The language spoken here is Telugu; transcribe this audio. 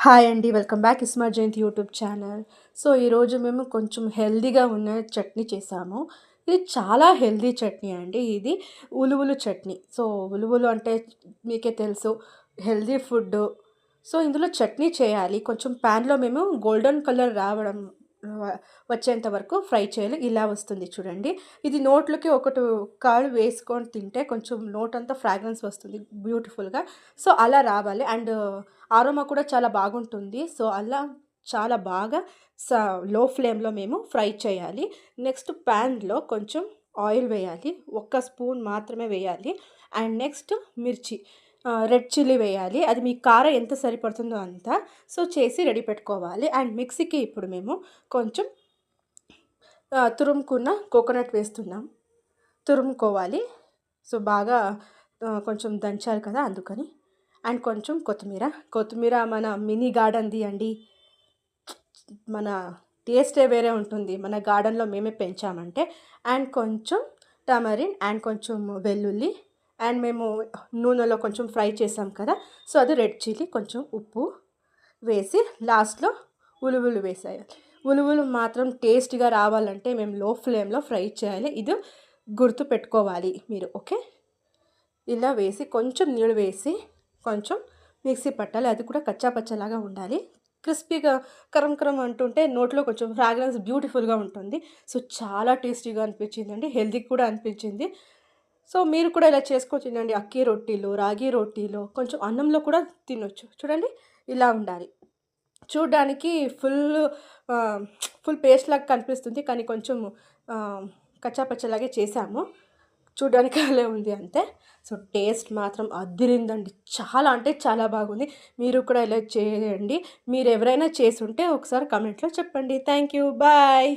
హాయ్ అండి. వెల్కమ్ బ్యాక్ ఇస్మార్ట్ జయంతి యూట్యూబ్ ఛానల్. సో, ఈరోజు మేము కొంచెం హెల్తీగా ఉన్న చట్నీ చేసాము. ఇది చాలా హెల్తీ చట్నీ అండి. ఇది ఉలువలు చట్నీ. సో, ఉలువలు అంటే మీకే తెలుసు హెల్తీ ఫుడ్డు. సో, ఇందులో చట్నీ చేయాలి. కొంచెం ప్యాన్‌లో మేము గోల్డెన్ కలర్ రావడం వ వచ్చేంత వరకు ఫ్రై చేయాలి. ఇలా వస్తుంది చూడండి. ఇది నోట్లోకి ఒకటి కాలు వేసుకొని తింటే కొంచెం నోటంతా ఫ్రాగ్రెన్స్ వస్తుంది బ్యూటిఫుల్‌గా. సో, అలా రావాలి. అండ్ అరోమా కూడా చాలా బాగుంటుంది. సో, అలా చాలా బాగా స లో ఫ్లేమ్‌లో మేము ఫ్రై చేయాలి. నెక్స్ట్ ప్యాన్‌లో కొంచెం ఆయిల్ వేయాలి. ఒక్క స్పూన్ మాత్రమే వేయాలి. అండ్ నెక్స్ట్ మిర్చి రెడ్ చిల్లీ వేయాలి. అది మీ కారం ఎంత సరిపడుతుందో అంత. సో, చేసి రెడీ పెట్టుకోవాలి. అండ్ మిక్సీకి ఇప్పుడు మేము కొంచెం తురుముకున్న కోకోనట్ వేస్తున్నాం. తురుముకోవాలి. సో, బాగా కొంచెం దంచాలి కదా అందుకని. అండ్ కొంచెం కొత్తిమీర మన మినీ గార్డెన్‌ది అండి. మన టేస్టే వేరే ఉంటుంది. మన గార్డెన్‌లో మేమే పెంచామంటే. అండ్ కొంచెం టమరిన్ అండ్ కొంచెం వెల్లుల్లి అండ్ మేము నూనెలో కొంచెం ఫ్రై చేసాం కదా! సో, అది రెడ్ చిల్లీ, కొంచెం ఉప్పు వేసి లాస్ట్‌లో ఉలువలు వేసేయాలి. ఉలువలు మాత్రం టేస్ట్‌గా రావాలంటే మేము లో ఫ్లేమ్‌లో ఫ్రై చేయాలి. ఇది గుర్తుపెట్టుకోవాలి మీరు. ఓకే. ఇలా వేసి కొంచెం నీళ్ళు వేసి కొంచెం మిక్సీ పట్టాలి. అది కూడా కచ్చా పచ్చాలాగా ఉండాలి. క్రిస్పీగా కరం కరం అంటుంటే నోట్లో కొంచెం ఫ్రాగ్రెన్స్ బ్యూటిఫుల్‌గా ఉంటుంది. సో, చాలా టేస్టీగా అనిపించిందండి. హెల్తీ కూడా అనిపించింది. సో, మీరు కూడా ఇలా చేసుకొని తినండి. అక్కీ రొట్టెలో, రాగి రొట్టెలో, కొంచెం అన్నంలో కూడా తినొచ్చు. చూడండి ఇలా ఉండాలి. చూడ్డానికి ఆహ్, ఫుల్ పేస్ట్‌లాగా కనిపిస్తుంది. కానీ కొంచెం ఆహ్, కచ్చా పచ్చాలాగే చేశాము. చూడ్డానికి అలా ఉంది అంతే. సో, టేస్ట్ మాత్రం అద్దిరిందండి. చాలా అంటే చాలా బాగుంది. మీరు కూడా ఇలా చేయండి. మీరెవరైనా చేసుంటే ఒకసారి కామెంట్‌లో చెప్పండి. Thank you. బాయ్.